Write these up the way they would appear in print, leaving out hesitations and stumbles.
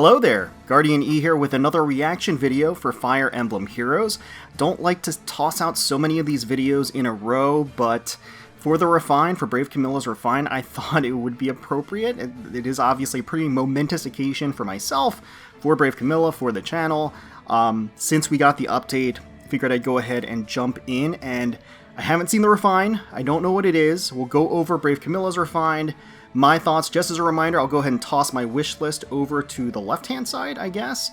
Hello there, GuardianE here with another reaction video for Fire Emblem Heroes. Don't like to toss out so many of these videos in a row, but for the Refine, for Brave Camilla's Refine, I thought it would be appropriate. It is obviously a pretty momentous occasion for myself, for Brave Camilla, for the channel. Since we got the update, I figured I'd go ahead and jump in, and I haven't seen the Refine. I don't know what it is. We'll go over Brave Camilla's Refine. My thoughts, just as a reminder, I'll go ahead and toss my wish list over to the left-hand side, I guess.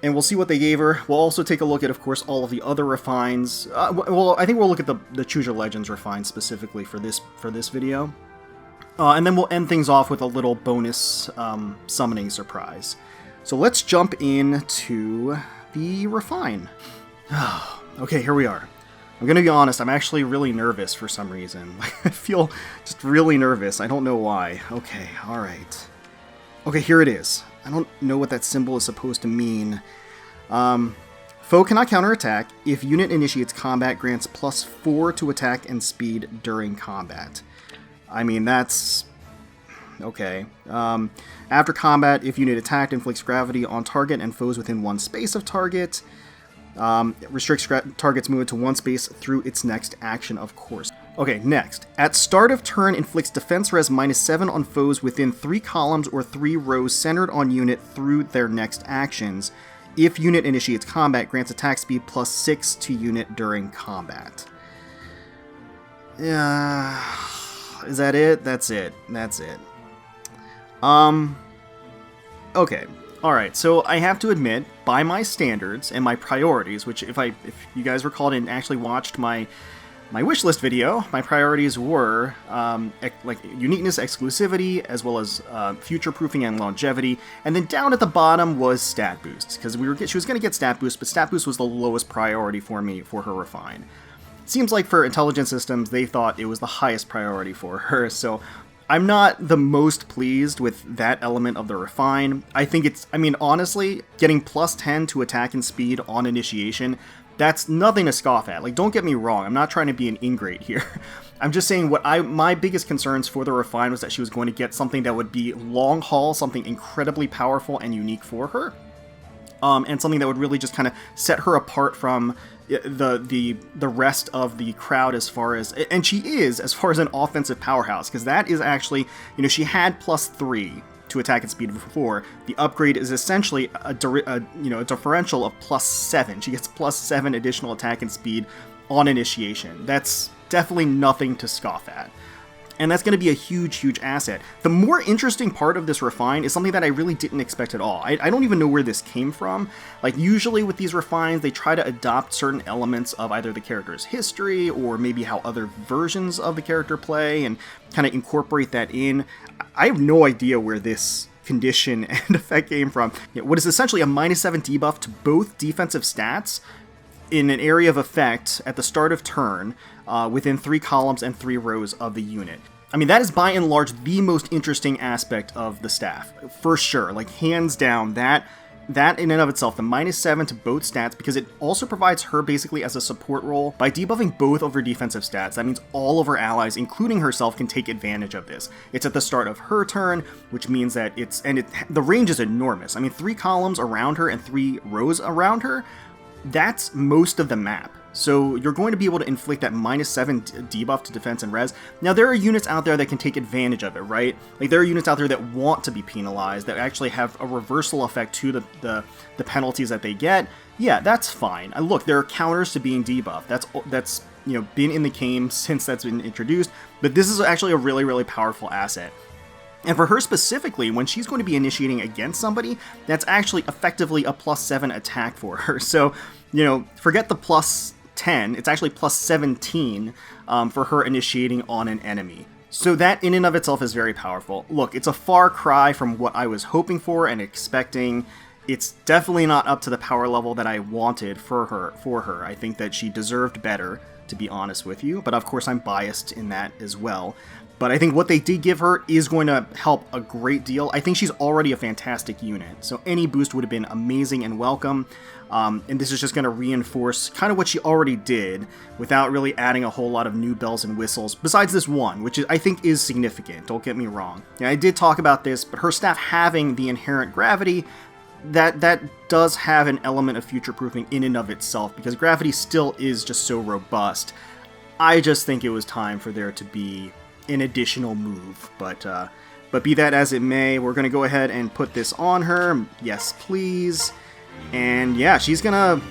And we'll see what they gave her. We'll also take a look at, of course, all of the other refines. Well, I think we'll look at the Choose Your Legends refine specifically for this video. And then we'll end things off with a little bonus summoning surprise. So let's jump into the refine. Okay, here we are. I'm gonna be honest, I'm actually really nervous for some reason. I feel just really nervous. I don't know why. Okay, alright. Okay, here it is. I don't know what that symbol is supposed to mean. Foe cannot counterattack. If unit initiates combat, grants +4 to attack and speed during combat. I mean, that's... okay. After combat, if unit attacked, inflicts gravity on target and foes within one space of target. Restricts target's movement to one space through its next action, of course. Okay, next. At start of turn, inflicts defense res -7 on foes within 3 columns or 3 rows centered on unit through their next actions. If unit initiates combat, grants attack speed +6 to unit during combat. Yeah, is that it? That's it. That's it. Okay. Alright, so I have to admit, by my standards and my priorities, which if you guys recalled and actually watched my wishlist video, my priorities were like uniqueness, exclusivity, as well as future-proofing and longevity, and then down at the bottom was stat boosts, because she was going to get stat boost, but stat boost was the lowest priority for me for her refine. Seems like for intelligence systems, they thought it was the highest priority for her, so I'm not the most pleased with that element of the refine. I think it's, I mean, honestly, getting +10 to attack and speed on initiation, that's nothing to scoff at. Like, don't get me wrong, I'm not trying to be an ingrate here. I'm just saying my biggest concerns for the refine was that she was going to get something that would be long haul, something incredibly powerful and unique for her. And something that would really just kind of set her apart from the rest of the crowd as far as, and she is, as far as an offensive powerhouse, because that is actually, you know, she had +3 to attack and speed before. The upgrade is essentially a differential of +7. She gets +7 additional attack and speed on initiation. That's definitely nothing to scoff at. And that's going to be a huge, huge asset. The more interesting part of this refine is something that I really didn't expect at all. I don't even know where this came from. Like, usually with these refines, they try to adopt certain elements of either the character's history or maybe how other versions of the character play and kind of incorporate that in. I have no idea where this condition and effect came from. What is essentially a -7 debuff to both defensive stats in an area of effect at the start of turn within 3 columns and 3 rows of the unit. I mean, that is by and large the most interesting aspect of the staff, for sure. Like, hands down, that in and of itself, the -7 to both stats, because it also provides her basically as a support role by debuffing both of her defensive stats. That means all of her allies, including herself, can take advantage of this. It's at the start of her turn, which means that the range is enormous. I mean, 3 columns around her and 3 rows around her, that's most of the map. So you're going to be able to inflict that -7 debuff to defense and res. Now, there are units out there that can take advantage of it, right? Like, there are units out there that want to be penalized, that actually have a reversal effect to the penalties that they get. Yeah, that's fine. Look, there are counters to being debuffed. That's you know, been in the game since that's been introduced, but this is actually a really, really powerful asset. And for her specifically, when she's going to be initiating against somebody, that's actually effectively a +7 attack for her. So, you know, forget the +10, it's actually +17 for her initiating on an enemy. So that in and of itself is very powerful. Look, it's a far cry from what I was hoping for and expecting. It's definitely not up to the power level that I wanted for her. I think that she deserved better, to be honest with you, but of course I'm biased in that as well. But I think what they did give her is going to help a great deal. I think she's already a fantastic unit, so any boost would have been amazing and welcome. And this is just going to reinforce kind of what she already did without really adding a whole lot of new bells and whistles, besides this one, which I think is significant, don't get me wrong. Yeah, I did talk about this, but her staff having the inherent gravity, that does have an element of future-proofing in and of itself, because gravity still is just so robust. I just think it was time for there to be an additional move, but be that as it may, we're going to go ahead and put this on her. Yes, please. And yeah, she's gonna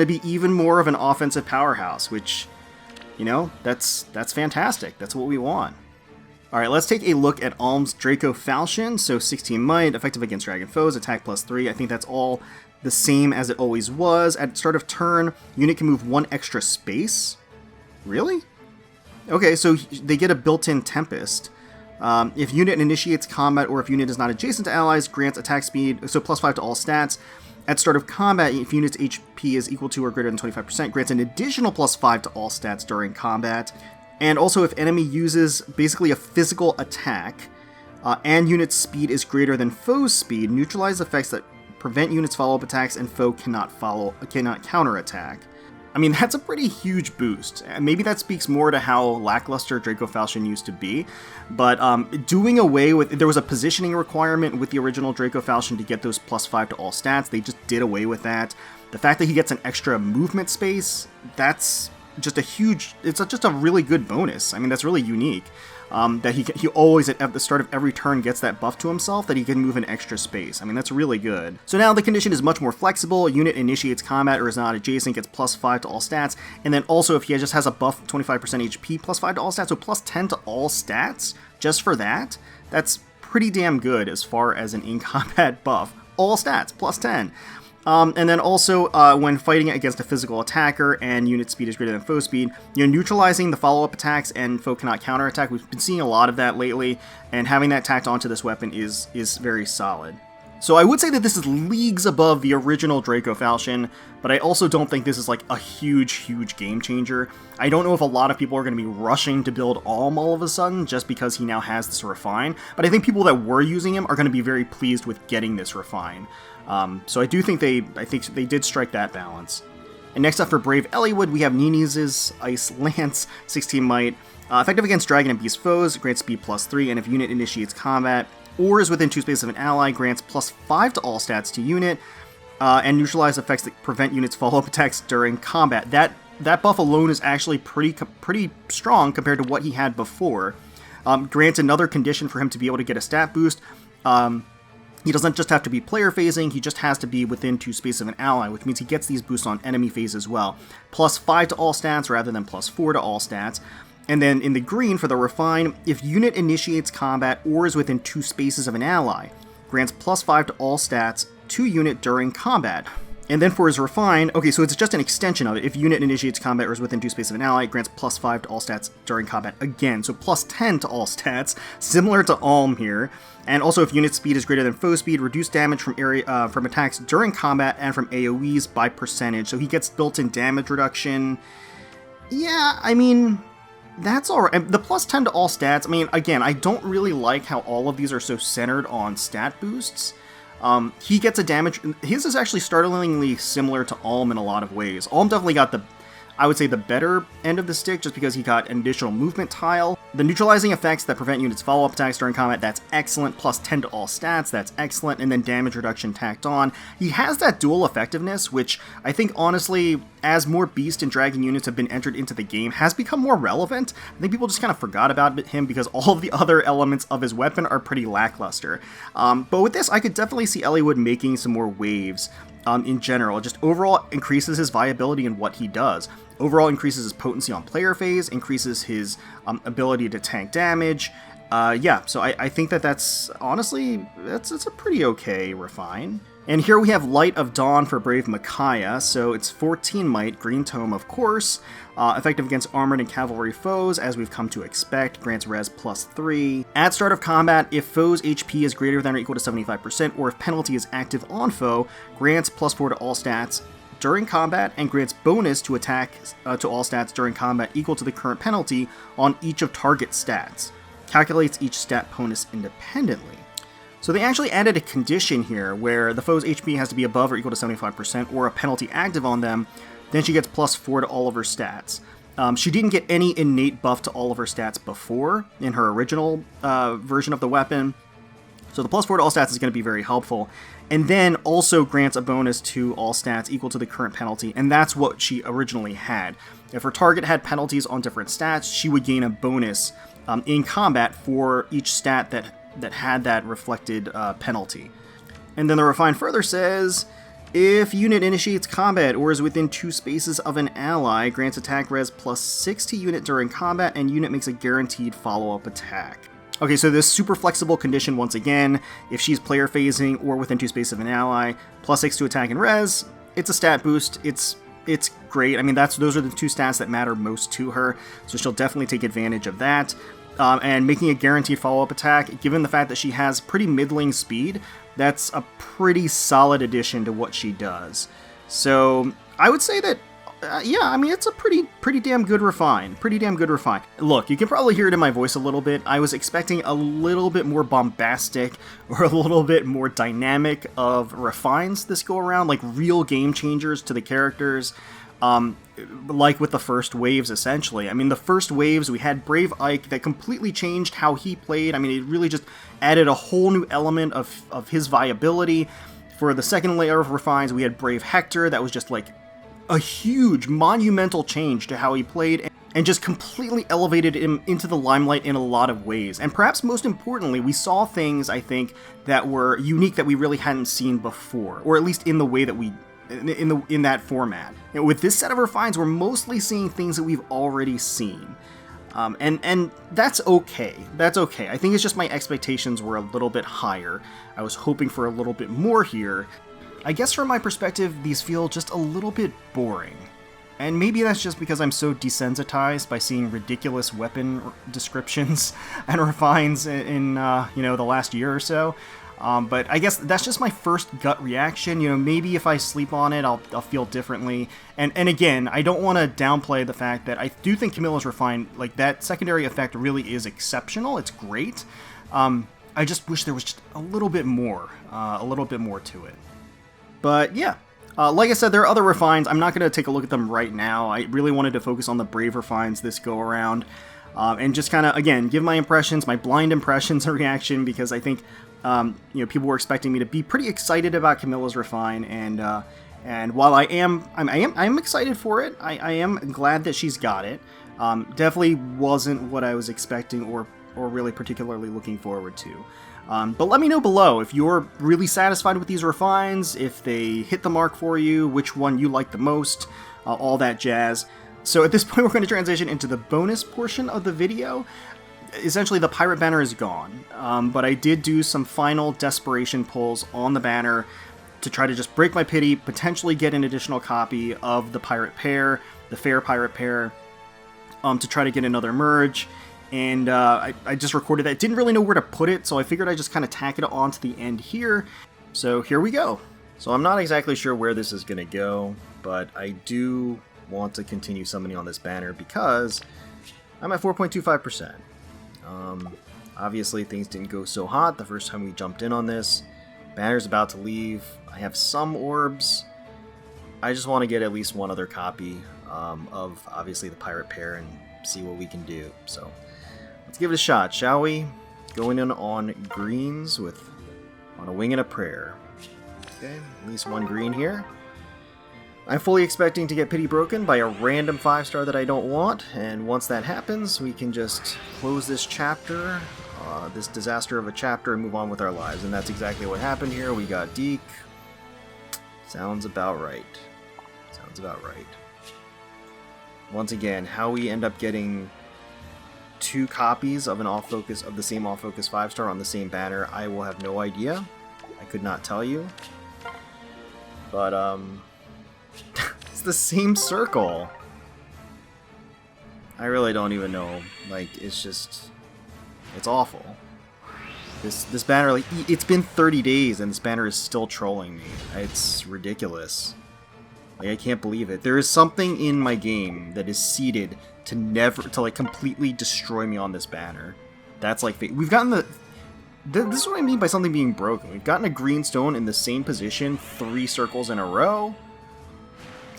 be even more of an offensive powerhouse, which, you know, that's fantastic. That's what we want. All right, let's take a look at Alm's Draco Falchion. So 16 might, effective against dragon foes, attack +3. I think that's all the same as it always was. At start of turn, unit can move 1 extra space. Really? Okay, so they get a built-in Tempest. If unit initiates combat or if unit is not adjacent to allies, grants attack speed, so +5 to all stats. At start of combat, if unit's HP is equal to or greater than 25%, grants an additional +5 to all stats during combat. And also, if enemy uses basically a physical attack, and unit's speed is greater than foe's speed, neutralize effects that prevent units' follow-up attacks and foe cannot counterattack. I mean, that's a pretty huge boost. Maybe that speaks more to how lackluster Draco Falchion used to be, but doing away with... There was a positioning requirement with the original Draco Falchion to get those +5 to all stats. They just did away with that. The fact that he gets an extra movement space, that's just a huge... It's just a really good bonus. I mean, that's really unique. That he always, at the start of every turn, gets that buff to himself, that he can move an extra space. I mean, that's really good. So now the condition is much more flexible. Unit initiates combat or is not adjacent, gets +5 to all stats. And then also, if he just has a buff 25% HP, +5 to all stats, so +10 to all stats, just for that, that's pretty damn good as far as an in-combat buff. All stats, +10. And then also, when fighting against a physical attacker and unit speed is greater than foe speed, you're neutralizing the follow-up attacks and foe cannot counterattack. We've been seeing a lot of that lately, and having that tacked onto this weapon is very solid. So I would say that this is leagues above the original Draco Falchion, but I also don't think this is like a huge game changer. I don't know if a lot of people are going to be rushing to build Alm all of a sudden just because he now has this refine, but I think people that were using him are going to be very pleased with getting this refine. So I do think they did strike that balance. And next up for Brave Eliwood, we have Nini's Ice Lance, 16 might. Effective against dragon and beast foes, grants speed +3, and if unit initiates combat or is within 2 spaces of an ally, grants +5 to all stats to unit, and neutralize effects that prevent units' follow-up attacks during combat. That buff alone is actually pretty strong compared to what he had before. Grants another condition for him to be able to get a stat boost. He doesn't just have to be player phasing, he just has to be within 2 spaces of an ally, which means he gets these boosts on enemy phase as well. +5 to all stats rather than +4 to all stats. And then in the green for the refine, if unit initiates combat or is within 2 spaces of an ally, grants +5 to all stats to unit during combat. And then for his refine, okay, so it's just an extension of it. If unit initiates combat or is within 2 spaces of an ally, it grants +5 to all stats during combat again. So +10 to all stats, similar to Alm here. And also if unit speed is greater than foe speed, reduce damage from from attacks during combat and from AoEs by percentage. So he gets built-in damage reduction. Yeah, I mean, that's alright. The +10 to all stats, I mean, again, I don't really like how all of these are so centered on stat boosts. He gets a damage... His is actually startlingly similar to Alm in a lot of ways. Alm definitely got I would say the better end of the stick just because he got an additional movement tile. The neutralizing effects that prevent units' follow-up attacks during combat, that's excellent. +10 to all stats, that's excellent. And then damage reduction tacked on. He has that dual effectiveness, which I think honestly, as more Beast and Dragon units have been entered into the game, has become more relevant. I think people just kind of forgot about him because all of the other elements of his weapon are pretty lackluster. But with this, I could definitely see Eliwood making some more waves. In general, it just overall increases his viability in what he does. Overall increases his potency on player phase, increases his ability to tank damage. Yeah, so I think that's honestly, it's a pretty okay refine. And here we have Light of Dawn for Brave Micaiah, so it's 14 might, green tome of course, effective against armored and cavalry foes, as we've come to expect, grants res +3. At start of combat, if foe's HP is greater than or equal to 75%, or if penalty is active on foe, grants +4 to all stats during combat, and grants bonus to attack to all stats during combat equal to the current penalty on each of target stats. calculates each stat bonus independently. So they actually added a condition here where the foe's HP has to be above or equal to 75% or a penalty active on them, then she gets +4 to all of her stats. She didn't get any innate buff to all of her stats before in her original version of the weapon, so the +4 to all stats is going to be very helpful. And then also grants a bonus to all stats equal to the current penalty, and that's what she originally had. If her target had penalties on different stats, she would gain a bonus in combat for each stat that had that reflected penalty. And then the Refine further says, if unit initiates combat or is within 2 spaces of an ally, grants attack res +6 to unit during combat, and unit makes a guaranteed follow-up attack. Okay, so this super flexible condition once again, if she's player phasing or within 2 spaces of an ally, +6 to attack and res, it's a stat boost, it's great. I mean, those are the 2 stats that matter most to her, so she'll definitely take advantage of that. And making a guaranteed follow-up attack, given the fact that she has pretty middling speed, that's a pretty solid addition to what she does. So I would say that, yeah, I mean, it's a pretty damn good refine. Pretty damn good refine. Look, you can probably hear it in my voice a little bit. I was expecting a little bit more bombastic or a little bit more dynamic of refines this go around, like real game changers to the characters. Like with the first waves, essentially. I mean, the first waves, we had Brave Ike that completely changed how he played. I mean, it really just added a whole new element of his viability. For the second layer of refines, we had Brave Hector that was just like a huge, monumental change to how he played and just completely elevated him into the limelight in a lot of ways. And perhaps most importantly, we saw things, I think, that were unique that we really hadn't seen before, or at least in the way that we in that format. You know, with this set of refines, we're mostly seeing things that we've already seen. And that's okay. That's okay. I think it's just my expectations were a little bit higher. I was hoping for a little bit more here. I guess from my perspective, these feel just a little bit boring. And maybe that's just because I'm so desensitized by seeing ridiculous weapon descriptions and refines in the last year or so. But I guess that's just my first gut reaction. You know, maybe if I sleep on it, I'll feel differently. And again, I don't want to downplay the fact that I do think Camilla's refine, like, that secondary effect really is exceptional. It's great. I just wish there was just a little bit more to it. But yeah, like I said, there are other refines. I'm not going to take a look at them right now. I really wanted to focus on the Brave refines this go around. And just kind of, again, give my impressions, my blind impressions and reaction, because I think people were expecting me to be pretty excited about Camilla's refine, and while I am excited for it, I am glad that she's got it. Definitely wasn't what I was expecting or really particularly looking forward to. But let me know below if you're really satisfied with these refines, if they hit the mark for you, which one you like the most, all that jazz. So at this point, we're going to transition into the bonus portion of the video. Essentially, the pirate banner is gone, but I did do some final desperation pulls on the banner to try to just break my pity, potentially get an additional copy of the pirate pair, the fair pirate pair, to try to get another merge. And I just recorded that. Didn't really know where to put it, so I figured I'd just kind of tack it onto the end here. So here we go. So I'm not exactly sure where this is going to go, but I do want to continue summoning on this banner because I'm at 4.25%. Obviously things didn't go so hot the first time we jumped in on this. Banner's about to leave. I have some orbs. I just want to get at least one other copy of obviously the pirate pair and see what we can do. So let's give it a shot, shall we? Going in on greens on a wing and a prayer. Okay, at least one green here. I'm fully expecting to get pity broken by a random 5-star that I don't want, and once that happens, we can just close this chapter, this disaster of a chapter, and move on with our lives. And that's exactly what happened here. We got Deke. Sounds about right. Sounds about right. Once again, how we end up getting 2 copies of the same off-focus 5-star on the same banner, I will have no idea. I could not tell you. But, it's the same circle. I really don't even know. Like, it's awful. This banner, like, it's been 30 days and this banner is still trolling me. It's ridiculous. Like, I can't believe it. There is something in my game that is seeded to like completely destroy me on this banner. That's like... We've gotten the... This is what I mean by something being broken. We've gotten a green stone in the same position 3 circles in a row.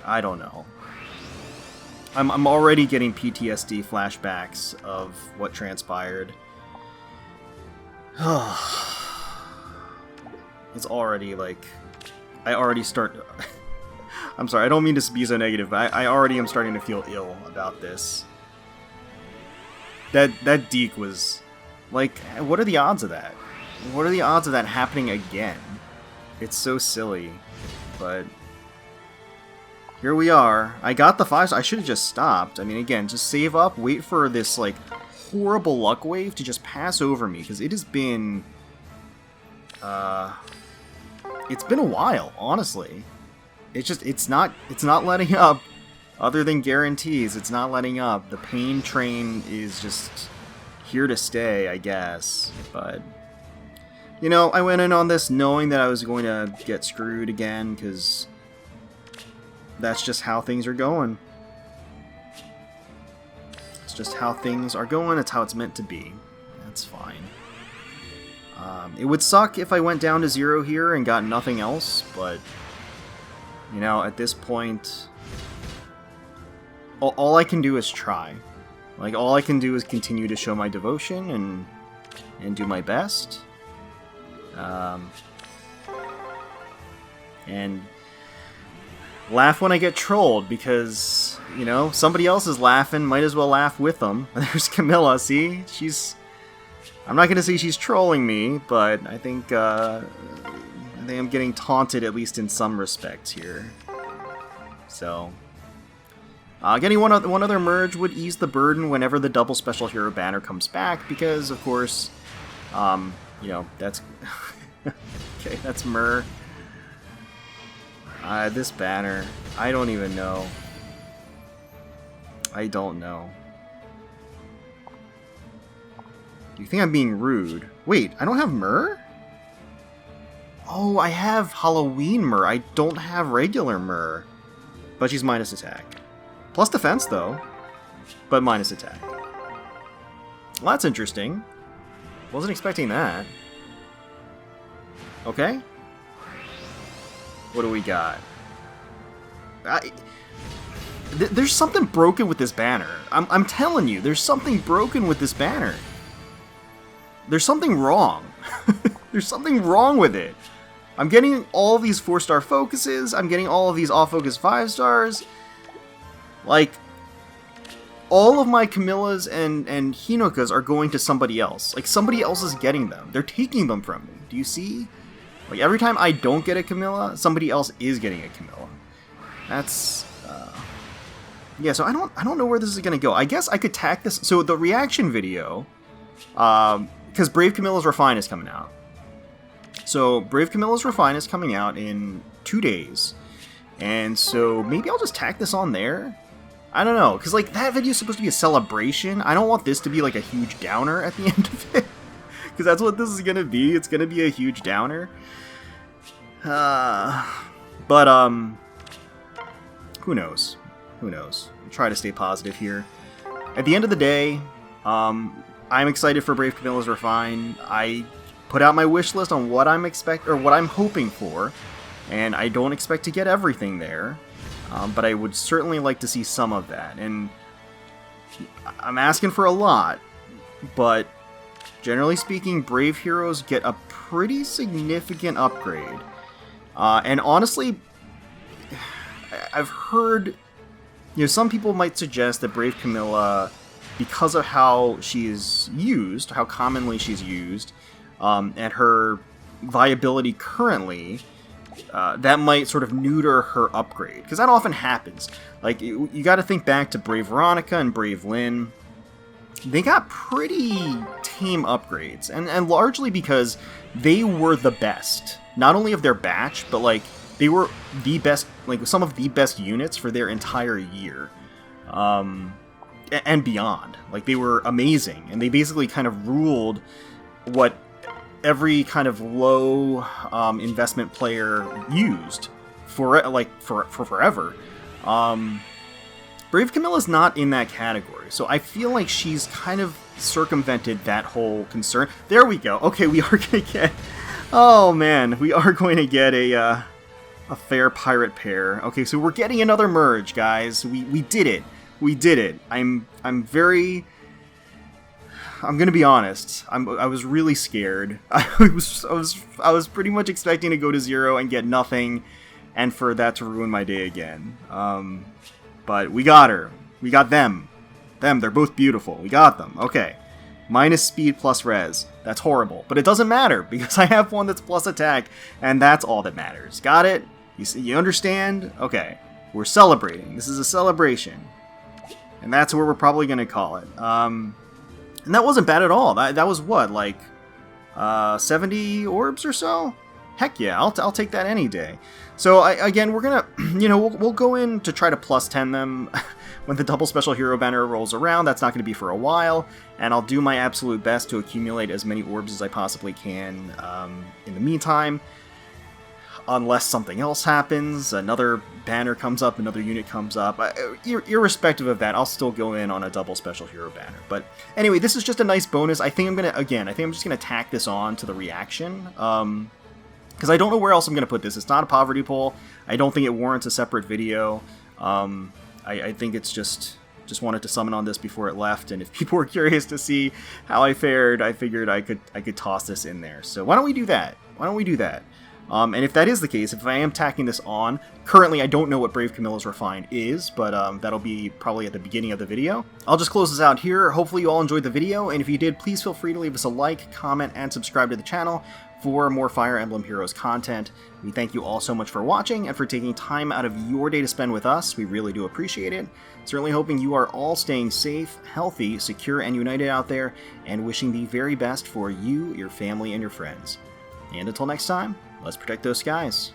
I don't know. I'm already getting PTSD flashbacks of what transpired. It's already like... I already start... I'm sorry, I don't mean to be so negative, but I already am starting to feel ill about this. That deke was... Like, what are the odds of that? What are the odds of that happening again? It's so silly, but... Here we are. I got the 5 I should have just stopped. I mean, again, just save up, wait for this, like, horrible luck wave to just pass over me, because it has been... It's been a while, honestly. It's not letting up. Other than guarantees, it's not letting up. The pain train is just here to stay, I guess. But, you know, I went in on this knowing that I was going to get screwed again, because that's just how things are going. It's just how things are going. It's how it's meant to be. That's fine. It would suck if I went down to 0 here and got nothing else, but, you know, at this point, all I can do is try. Like, all I can do is continue to show my devotion and do my best. And laugh when I get trolled, because, you know, somebody else is laughing, might as well laugh with them. There's Camilla, see? She's... I'm not going to say she's trolling me, but I think I'm getting taunted, at least in some respects here. So, getting one other merge would ease the burden whenever the double special hero banner comes back, because, of course, you know, that's... okay, that's Myr. This banner, I don't even know. I don't know. You think I'm being rude? Wait, I don't have Myr? Oh, I have Halloween Myr. I don't have regular Myr. But she's minus attack. Plus defense, though. But minus attack. Well, that's interesting. Wasn't expecting that. Okay. What do we got? There's something broken with this banner. I'm telling you, there's something broken with this banner. There's something wrong. There's something wrong with it. I'm getting all these 4-star focuses. I'm getting all of these off-focus 5-stars. Like, all of my Camillas and Hinokas are going to somebody else. Like, somebody else is getting them. They're taking them from me. Do you see? Like, every time I don't get a Camilla, somebody else is getting a Camilla. That's... yeah, so I don't know where this is going to go. I guess I could tack this... So, the reaction video... because Brave Camilla's Refine is coming out. So, Brave Camilla's Refine is coming out in 2 days. And so, maybe I'll just tack this on there? I don't know, because, like, that video is supposed to be a celebration. I don't want this to be, like, a huge downer at the end of it. Because that's what this is going to be. It's going to be a huge downer. But, who knows? Who knows? I'll try to stay positive here. At the end of the day, I'm excited for Brave Camilla's Refine. I put out my wish list on what I'm what I'm hoping for, and I don't expect to get everything there, but I would certainly like to see some of that. And I'm asking for a lot, but generally speaking, Brave heroes get a pretty significant upgrade. And honestly, I've heard, you know, some people might suggest that Brave Camilla, because of how she is used, how commonly she's used, and her viability currently, that might sort of neuter her upgrade. Because that often happens. Like, you got to think back to Brave Veronica and Brave Lynn. They got pretty tame upgrades, and largely because they were the best. Not only of their batch, but, like, they were the best, like, some of the best units for their entire year. And beyond. Like, they were amazing, and they basically kind of ruled what every kind of low investment player used for forever. Brave Camilla's not in that category, so I feel like she's kind of circumvented that whole concern. There we go. Okay, we are going to get... Oh, man. We are going to get a fair pirate pair. Okay, so we're getting another merge, guys. We did it. We did it. I'm very... I'm gonna be honest. I was really scared. I was pretty much expecting to go to 0 and get nothing, and for that to ruin my day again. But we got her. We got them. They're both beautiful. We got them. Okay. Minus speed plus res. That's horrible, but it doesn't matter because I have one that's plus attack, and that's all that matters. Got it? You understand? Okay. We're celebrating. This is a celebration, and that's what we're probably gonna call it. And that wasn't bad at all. That was what, like 70 orbs or so? Heck yeah, I'll take that any day. So again, we're gonna, we'll go in to try to plus 10 them when the double special hero banner rolls around. That's not going to be for a while, and I'll do my absolute best to accumulate as many orbs as I possibly can in the meantime. Unless something else happens, another banner comes up, another unit comes up. Irrespective of that, I'll still go in on a double special hero banner. But anyway, this is just a nice bonus. I think I'm just gonna tack this on to the reaction. Because I don't know where else I'm gonna put this. It's not a poverty poll. I don't think it warrants a separate video. I think it's just wanted to summon on this before it left, and if people were curious to see how I fared, I figured I could toss this in there. So why don't we do that? And if that is the case, if I am tacking this on, currently I don't know what Brave Camilla's Refine is, but that'll be probably at the beginning of the video. I'll just close this out here. Hopefully you all enjoyed the video, and if you did, please feel free to leave us a like, comment, and subscribe to the channel for more Fire Emblem Heroes content. We thank you all so much for watching and for taking time out of your day to spend with us. We really do appreciate it. Certainly hoping you are all staying safe, healthy, secure, and united out there, and wishing the very best for you, your family, and your friends. And until next time, let's protect those skies.